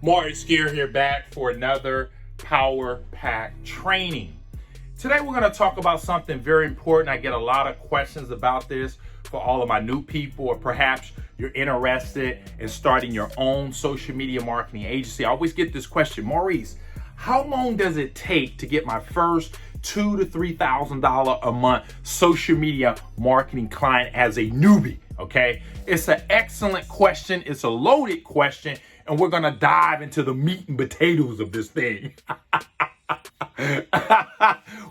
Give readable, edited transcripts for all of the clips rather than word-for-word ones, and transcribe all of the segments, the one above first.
Maurice here back for another Power Pack training. Today we're going to talk about something very important. I get a lot of questions about this for all of my new people, or perhaps you're interested in starting your own social media marketing agency. I always get this question, Maurice, how long does it take to get my first $2,000 to $3,000 a month social media marketing client as a newbie? Okay, it's an excellent question. It's a loaded question, and we're gonna dive into the meat and potatoes of this thing.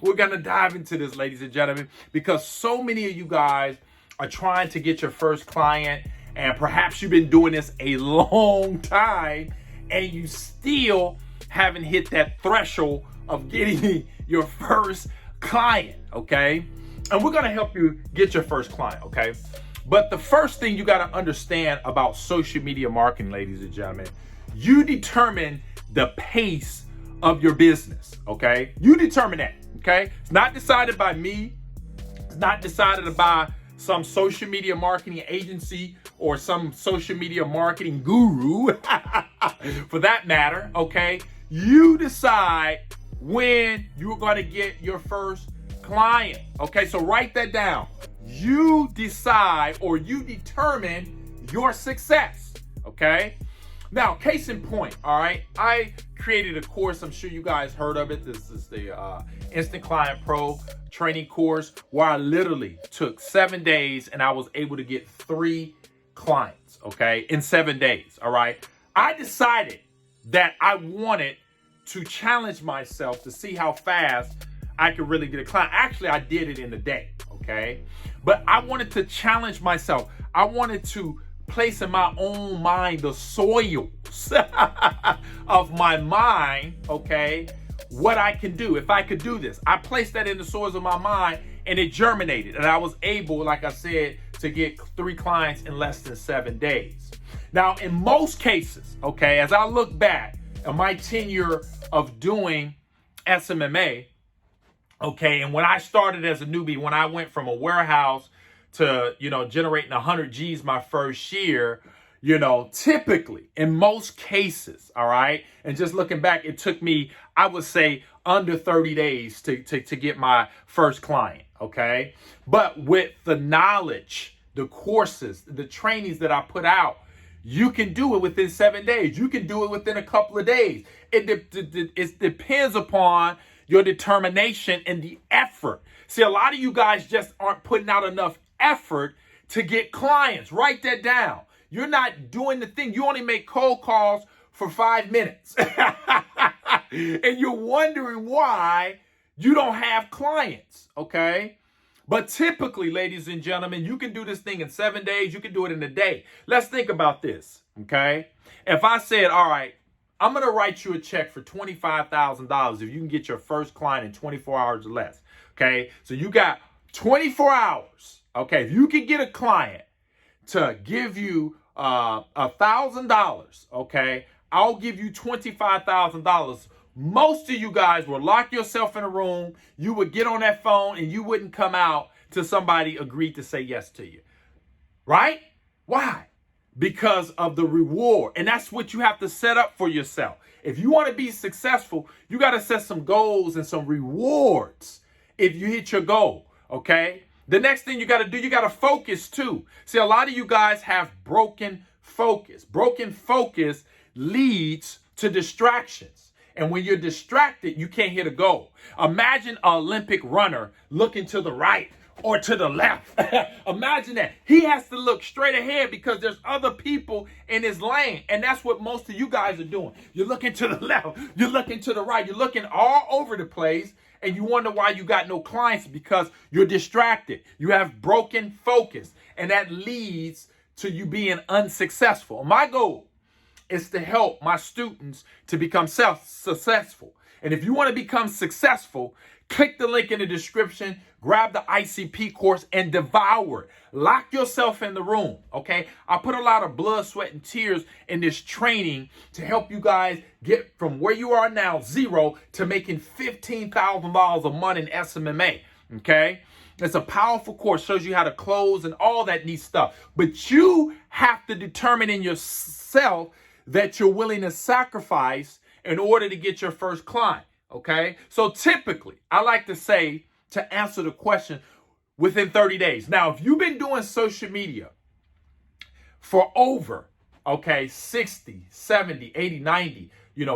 We're gonna dive into this, ladies and gentlemen, because so many of you guys are trying to get your first client, and perhaps you've been doing this a long time, and you still haven't hit that threshold of getting your first client. Okay, and we're gonna help you get your first client. Okay. But the first thing you got to understand about social media marketing, ladies and gentlemen, you determine the pace of your business, okay? You determine that, okay? It's not decided by me. It's not decided by some social media marketing agency or some social media marketing guru, for that matter, okay? You decide when you're going to get your first client, okay? So write that down. You decide, or you determine your success, okay? Now, case in point, all right? I created a course. I'm sure you guys heard of it. This is the Instant Client Pro training course, where I literally took 7 days and I was able to get 3 clients, okay, in 7 days, all right? I decided that I wanted to challenge myself to see how fast I could really get a client. Actually, I did it in a day, okay? But I wanted to challenge myself. I wanted to place in my own mind the soils of my mind, okay, what I can do, if I could do this. I placed that in the soils of my mind, and it germinated. And I was able, like I said, to get 3 clients in less than 7 days. Now, in most cases, okay, as I look back at my tenure of doing SMMA, okay, and when I started as a newbie, when I went from a warehouse to, generating 100 G's my first year, typically, in most cases, all right, and just looking back, it took me, I would say, under 30 days to get my first client, okay? But with the knowledge, the courses, the trainings that I put out, you can do it within 7 days. You can do it within a couple of days. It depends upon your determination and the effort. See, a lot of you guys just aren't putting out enough effort to get clients. Write that down. You're not doing the thing. You only make cold calls for 5 minutes. And you're wondering why you don't have clients, okay? But typically, ladies and gentlemen, you can do this thing in 7 days. You can do it in a day. Let's think about this, okay? If I said, all right, I'm going to write you a check for $25,000 if you can get your first client in 24 hours or less, okay? So you got 24 hours, okay? If you can get a client to give you $1,000, okay, I'll give you $25,000. Most of you guys will lock yourself in a room. You would get on that phone and you wouldn't come out till somebody agreed to say yes to you, right? Why? Because of the reward. And that's what you have to set up for yourself. If you want to be successful, you got to set some goals and some rewards if you hit your goal, okay? The next thing you got to do, you got to focus too. See, a lot of you guys have broken focus. Broken focus leads to distractions. And when you're distracted, you can't hit a goal. Imagine an Olympic runner looking to the right or to the left. Imagine that. He has to look straight ahead because there's other people in his lane. And that's what most of you guys are doing. You're looking to the left. You're looking to the right. You're looking all over the place. And you wonder why you got no clients, because you're distracted. You have broken focus. And that leads to you being unsuccessful. My goal is to help my students to become successful. And if you want to become successful, click the link in the description, grab the ICP course, and devour it. Lock yourself in the room, okay? I put a lot of blood, sweat, and tears in this training to help you guys get from where you are now, 0, to making $15,000 a month in SMMA, okay? It's a powerful course, shows you how to close and all that neat stuff. But you have to determine in yourself that you're willing to sacrifice in order to get your first client, okay? So typically, I like to say, to answer the question, within 30 days. Now, if you've been doing social media for over, 60, 70, 80, 90,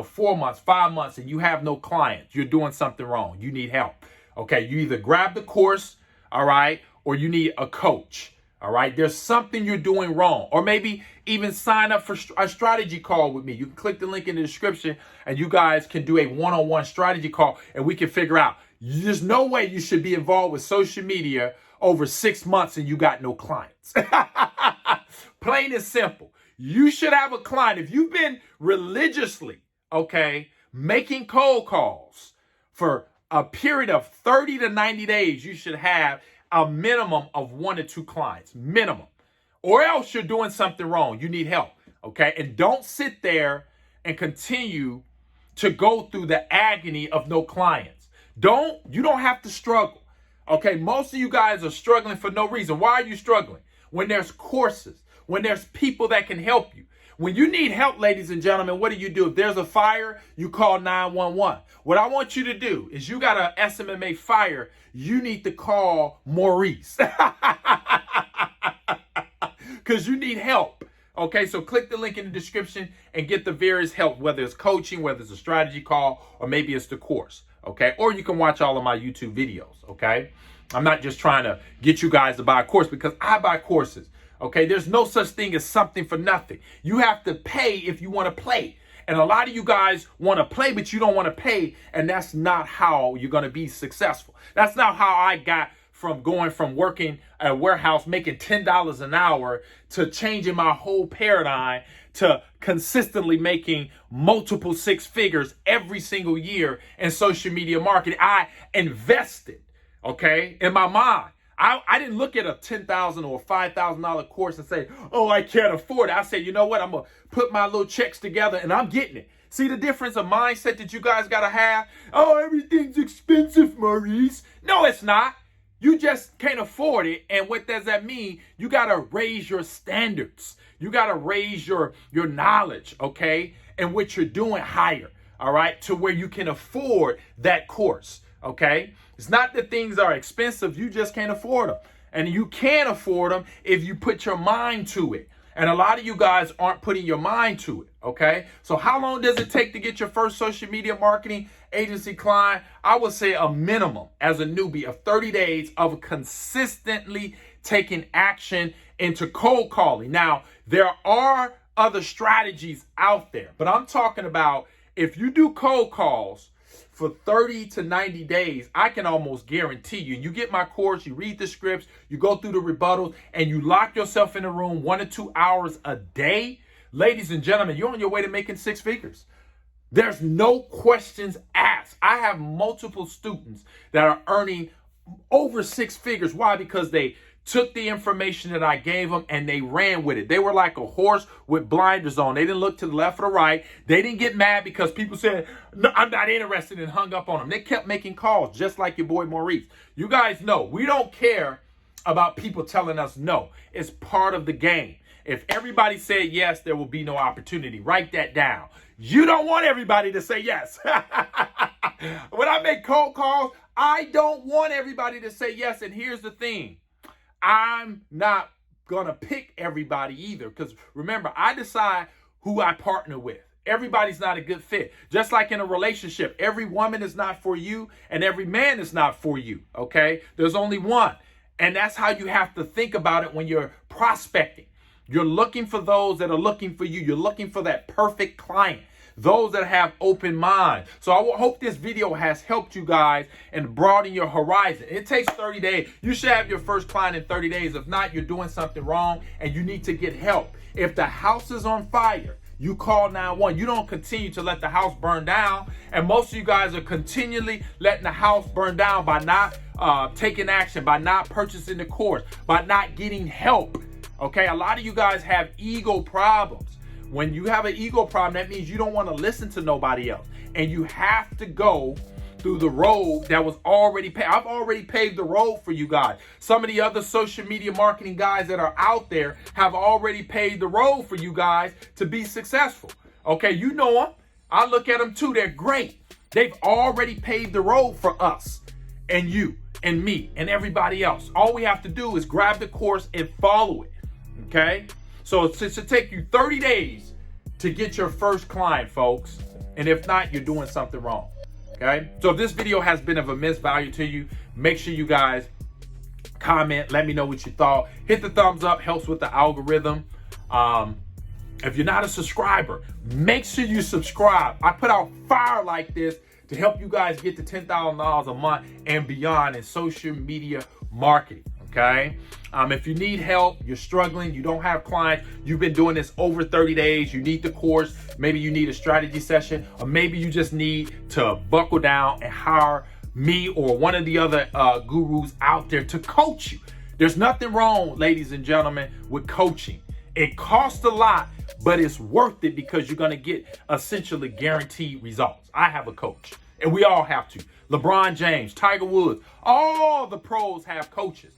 4 months, 5 months, and you have no clients, you're doing something wrong. You need help, okay? You either grab the course, all right, or you need a coach, all right? There's something you're doing wrong. Or maybe even sign up for a strategy call with me. You can click the link in the description, and you guys can do a one-on-one strategy call, and we can figure out. There's no way you should be involved with social media over 6 months and you got no clients. Plain and simple. You should have a client. If you've been religiously, making cold calls for a period of 30 to 90 days, you should have a minimum of 1 to 2 clients, minimum. Or else you're doing something wrong. You need help, And don't sit there and continue to go through the agony of no clients. You don't have to struggle. Most of you guys are struggling for no reason. Why are you struggling? When there's courses, when there's people that can help you. When you need help, ladies and gentlemen, what do? If there's a fire, you call 911. What I want you to do is, you got a SMMA fire, you need to call Maurice. Because you need help. So click the link in the description and get the various help, whether it's coaching, whether it's a strategy call, or maybe it's the course. Or you can watch all of my YouTube videos. I'm not just trying to get you guys to buy a course, because I buy courses. There's no such thing as something for nothing. You have to pay if you want to play. And a lot of you guys want to play, but you don't want to pay. And that's not how you're going to be successful. That's not how I got from going from working at a warehouse making $10 an hour to changing my whole paradigm to consistently making multiple 6 figures every single year in social media marketing. I invested, in my mind. I didn't look at a $10,000 or $5,000 course and say, oh, I can't afford it. I said, you know what? I'm going to put my little checks together and I'm getting it. See the difference of mindset that you guys got to have? Oh, everything's expensive, Maurice. No, it's not. You just can't afford it. And what does that mean? You got to raise your standards. You got to raise your knowledge, and what you're doing higher, all right, to where you can afford that course, It's not that things are expensive. You just can't afford them. And you can afford them if you put your mind to it. And a lot of you guys aren't putting your mind to it, So how long does it take to get your first social media marketing agency client? I would say a minimum as a newbie of 30 days of consistently taking action into cold calling. Now, there are other strategies out there, but I'm talking about if you do cold calls for 30 to 90 days, I can almost guarantee you get my course, you read the scripts, you go through the rebuttals, and you lock yourself in a room 1 to 2 hours a day. Ladies and gentlemen, you're on your way to making 6 figures. There's no questions asked. I have multiple students that are earning over 6 figures. Why? Because they took the information that I gave them and they ran with it. They were like a horse with blinders on. They didn't look to the left or the right. They didn't get mad because people said, no, I'm not interested, and hung up on them. They kept making calls, just like your boy Maurice. You guys know, we don't care about people telling us no. It's part of the game. If everybody said yes, there will be no opportunity. Write that down. You don't want everybody to say yes. When I make cold calls, I don't want everybody to say yes. And here's the thing. I'm not going to pick everybody either, because remember, I decide who I partner with. Everybody's not a good fit. Just like in a relationship, every woman is not for you and every man is not for you, There's only one. And that's how you have to think about it when you're prospecting. You're looking for those that are looking for you. You're looking for that perfect client. Those that have open minds. So I hope this video has helped you guys and broaden your horizon. It takes 30 days. You should have your first client in 30 days. If not, you're doing something wrong and you need to get help. If the house is on fire, you call 911. You don't continue to let the house burn down. And most of you guys are continually letting the house burn down by not taking action, by not purchasing the course, by not getting help. A lot of you guys have ego problems. When you have an ego problem, that means you don't want to listen to nobody else. And you have to go through the road that was already paved. I've already paved the road for you guys. Some of the other social media marketing guys that are out there have already paved the road for you guys to be successful. Okay, you know them. I look at them too. They're great. They've already paved the road for us and you and me and everybody else. All we have to do is grab the course and follow it. Okay, so it should take you 30 days to get your first client, folks. And if not, you're doing something wrong. Okay, so if this video has been of immense value to you, make sure you guys comment, let me know what you thought. Hit the thumbs up, helps with the algorithm. If you're not a subscriber, make sure you subscribe. I put out fire like this to help you guys get to $10,000 a month and beyond in social media marketing. Okay, if you need help, you're struggling, you don't have clients, you've been doing this over 30 days, you need the course, maybe you need a strategy session, or maybe you just need to buckle down and hire me or one of the other gurus out there to coach you. There's nothing wrong, ladies and gentlemen, with coaching. It costs a lot, but it's worth it because you're going to get essentially guaranteed results. I have a coach, and we all have to. LeBron James, Tiger Woods, all the pros have coaches.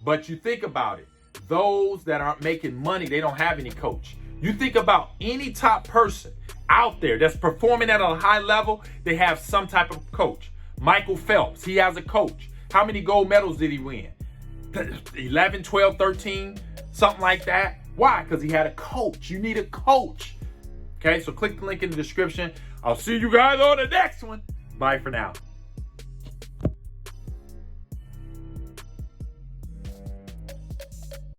But you think about it, those that aren't making money, they don't have any coach. You think about any top person out there that's performing at a high level, they have some type of coach. Michael Phelps, he has a coach. How many gold medals did he win? 11, 12, 13, something like that. Why? Because he had a coach. You need a coach. Okay, so click the link in the description. I'll see you guys on the next one. Bye for now.